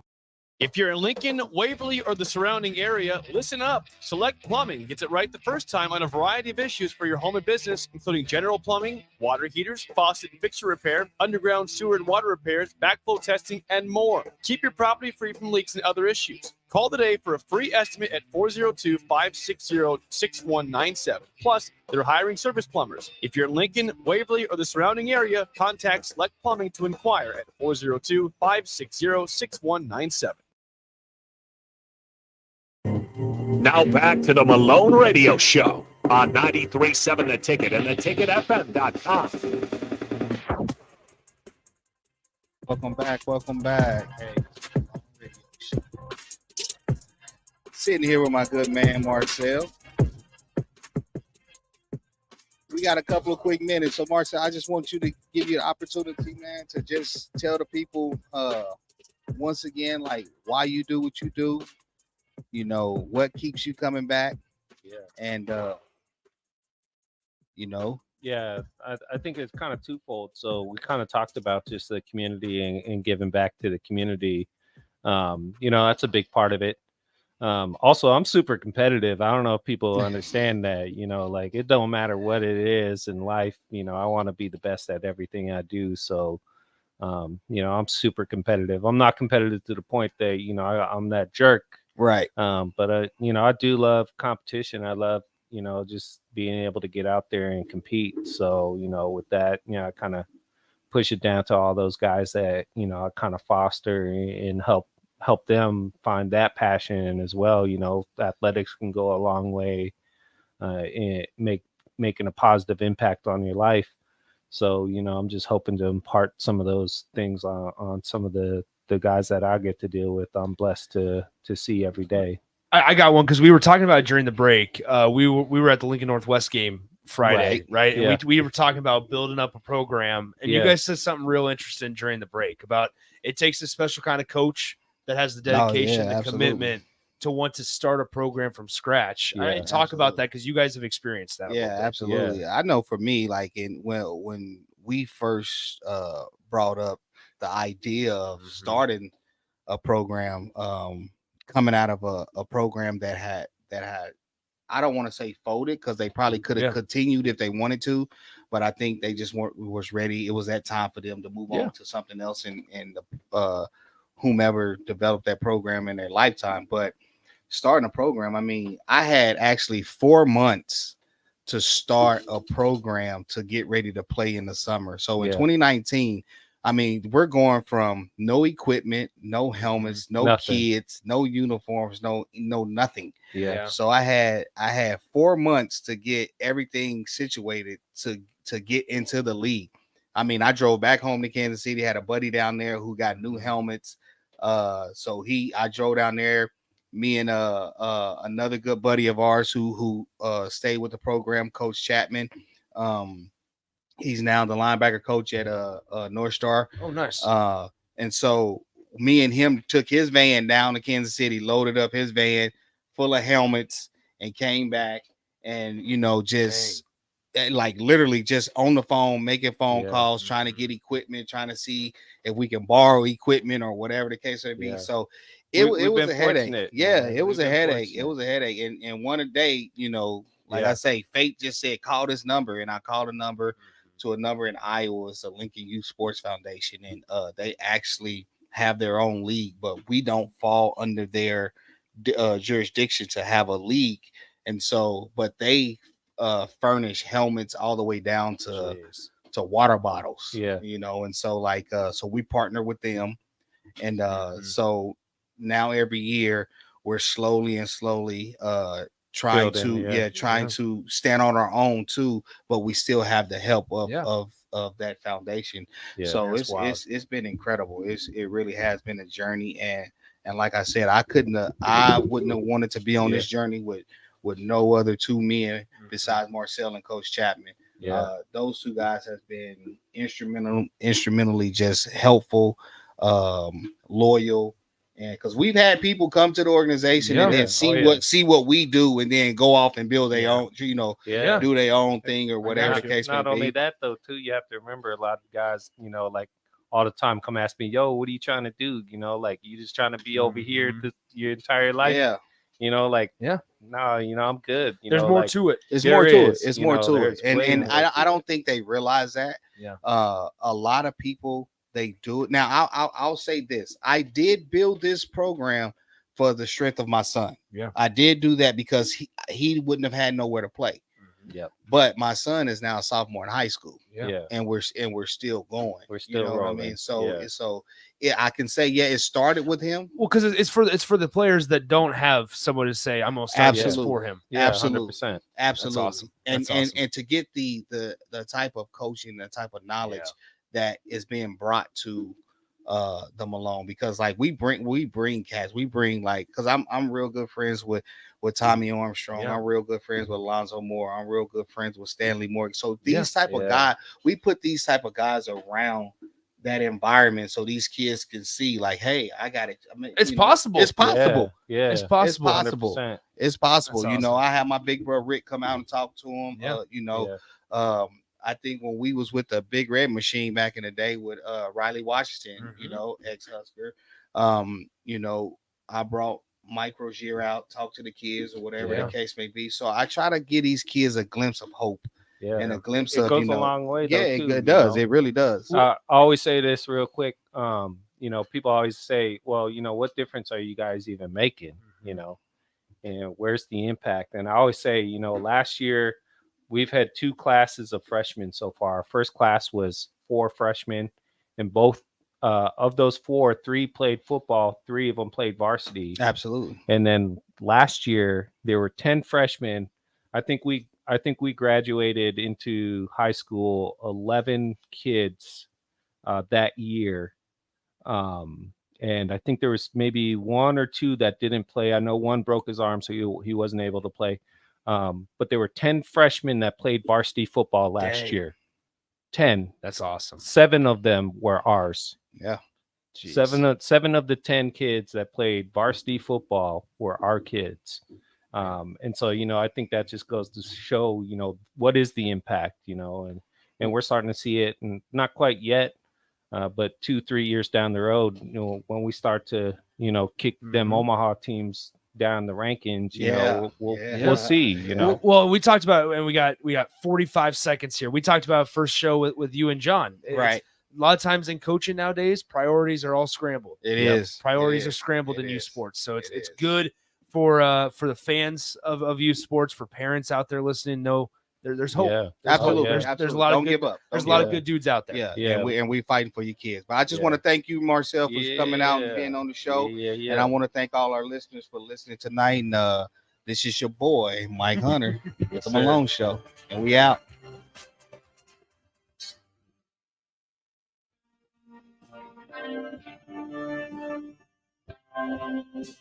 If you're in Lincoln, Waverly, or the surrounding area, listen up. Select Plumbing gets it right the first time on a variety of issues for your home and business, including general plumbing, water heaters, faucet and fixture repair, underground sewer and water repairs, backflow testing, and more. Keep your property free from leaks and other issues. Call today for a free estimate at 402-560-6197. Plus, they're hiring service plumbers. If you're in Lincoln, Waverly, or the surrounding area, contact Select Plumbing to inquire at 402-560-6197. Now back to the Malone Radio Show on 93.7 The Ticket and theticketfm.com. Welcome back. Hey, sitting here with my good man Marcel. We got a couple of quick minutes, so Marcel, I just want you to give you the opportunity, man, to just tell the people once again, like, why you do what you do. You know, what keeps you coming back? Yeah. And you know. Yeah, I think it's kind of twofold. So we kind of talked about just the community and giving back to the community. You know, that's a big part of it. Also, I'm super competitive. I don't know if people understand that, you know, like it don't matter what it is in life. You know, I want to be the best at everything I do. So, you know, I'm super competitive. I'm not competitive to the point that, you know, I'm that jerk. Right. But you know, I do love competition. I love, you know, just being able to get out there and compete. So, you know, with that, you know, I kind of push it down to all those guys that, you know, I kind of foster and help them find that passion as well. You know, athletics can go a long way in making a positive impact on your life. So, you know, I'm just hoping to impart some of those things on some of the guys that I get to deal with. I'm blessed to see every day. I got one because we were talking about it during the break. We were at the Lincoln Northwest game Friday, right? Yeah. And we were talking about building up a program, and you guys said something real interesting during the break about it takes a special kind of coach that has the dedication, the commitment to want to start a program from scratch. And talk about that because you guys have experienced that. Yeah, absolutely. Yeah. I know for me, like when we first brought up the idea of starting a program, coming out of a program that had I don't want to say folded because they probably could have continued if they wanted to, but I think they just was ready. It was that time for them to move on to something else and whomever developed that program in their lifetime. But starting a program, I mean, I had actually 4 months to start a program to get ready to play in the summer. So in 2019, I mean, we're going from no equipment, no helmets, no kids, no uniforms, no nothing. Yeah. So I had 4 months to get everything situated to get into the league. I mean, I drove back home to Kansas City, had a buddy down there who got new helmets. So I drove down there. Me and another good buddy of ours who stayed with the program, Coach Chapman. He's now the linebacker coach at North Star. Oh, nice. And so me and him took his van down to Kansas City, loaded up his van full of helmets, and came back and, you know, just like literally just on the phone, making phone calls, trying to get equipment, trying to see if we can borrow equipment or whatever the case may be. Yeah. So it was a headache. Fortunate. Yeah, it was a headache. It was a headache. And one day, you know, like I say, fate just said, call this number. And I called a number to a number in Iowa. It's a Lincoln Youth Sports Foundation. And they actually have their own league, but we don't fall under their jurisdiction to have a league. And so, but they furnish helmets all the way down to water bottles. Yeah. You know, and so like so we partner with them, and so now every year we're slowly trying Building, to stand on our own too, but we still have the help of that foundation. Yeah, So that's wild. it's been incredible. It really has been a journey, and like I said, I wouldn't have wanted to be on this journey with no other two men besides Marcel and Coach Chapman. Yeah. Those two guys have been instrumentally just helpful, loyal. And because we've had people come to the organization and then see what we do, and then go off and build their own, do their own thing or whatever the case may be. Not only that though, too, you have to remember a lot of guys, like all the time come ask me, yo, what are you trying to do? Like you just trying to be over here your entire life. Yeah. No, I'm good. There's more to it. It's more to it. It's more to it. And I don't think they realize that. Yeah. A lot of people, they do it. Now, I'll say this. I did build this program for the strength of my son. Yeah. I did do that because he wouldn't have had nowhere to play. Yep. But my son is now a sophomore in high school. Yeah. And we're still going. We're still rolling. What I mean? So I can say, it started with him. Well, because it's for the players that don't have someone to say, I'm gonna start this for him. Yeah, Absolutely. 100%. Absolutely. That's awesome. And That's awesome. and to get the type of coaching, the type of knowledge that is being brought to the Malone, because like we bring cats, like, because I'm real good friends with Tommy Armstrong. I'm real good friends with Alonzo Moore. I'm real good friends with Stanley Morgan. So these type of guys, we put these type of guys around that environment so these kids can see, like, hey, I got it. I mean, It's possible. It's possible. Yeah. It's possible. It's possible. 100%. It's possible. That's You know, awesome. I had my big bro Rick come out and talk to him. I think when we was with the Big Red Machine back in the day with Riley Washington, ex-Husker, I brought Mike Rozier out, talk to the kids or whatever the case may be. So I try to give these kids a glimpse of hope and a glimpse of, goes a long way. Though, it does. It really does. I always say this real quick. People always say, well, what difference are you guys even making? And where's the impact? And I always say, last year we've had 2 classes of freshmen so far. Our first class was 4 freshmen, and both of those 4, 3 played football, 3 of them played varsity. Absolutely. And then last year there were 10 freshmen. I think we graduated into high school 11 kids that year. And I think there was maybe 1 or 2 that didn't play. I know 1 broke his arm, so he wasn't able to play. But there were 10 freshmen that played varsity football last year. 10. That's awesome. 7 of them were ours. Yeah. Jeez. 7 of the 10 kids that played varsity football were our kids. And so, I think that just goes to show, what is the impact, and we're starting to see it, and not quite yet, but 2-3 years down the road, when we start to, kick them Omaha teams down the rankings, we'll see, Well, we talked about, and we got 45 seconds here. We talked about first show with you and John. Right. A lot of times in coaching nowadays, priorities are all scrambled. It is. Priorities are scrambled in youth sports. So it's good for the fans of youth sports, for parents out there listening. No, there's hope. Yeah, There's absolutely. hope. There's a lot Don't of good, give up. There's a lot of good dudes out there. Yeah. And we fighting for you kids. But I just want to thank you, Marcel, for coming out and being on the show. And I want to thank all our listeners for listening tonight. And this is your boy, Mike Hunter, with the Malone Show. And we out. Thank you.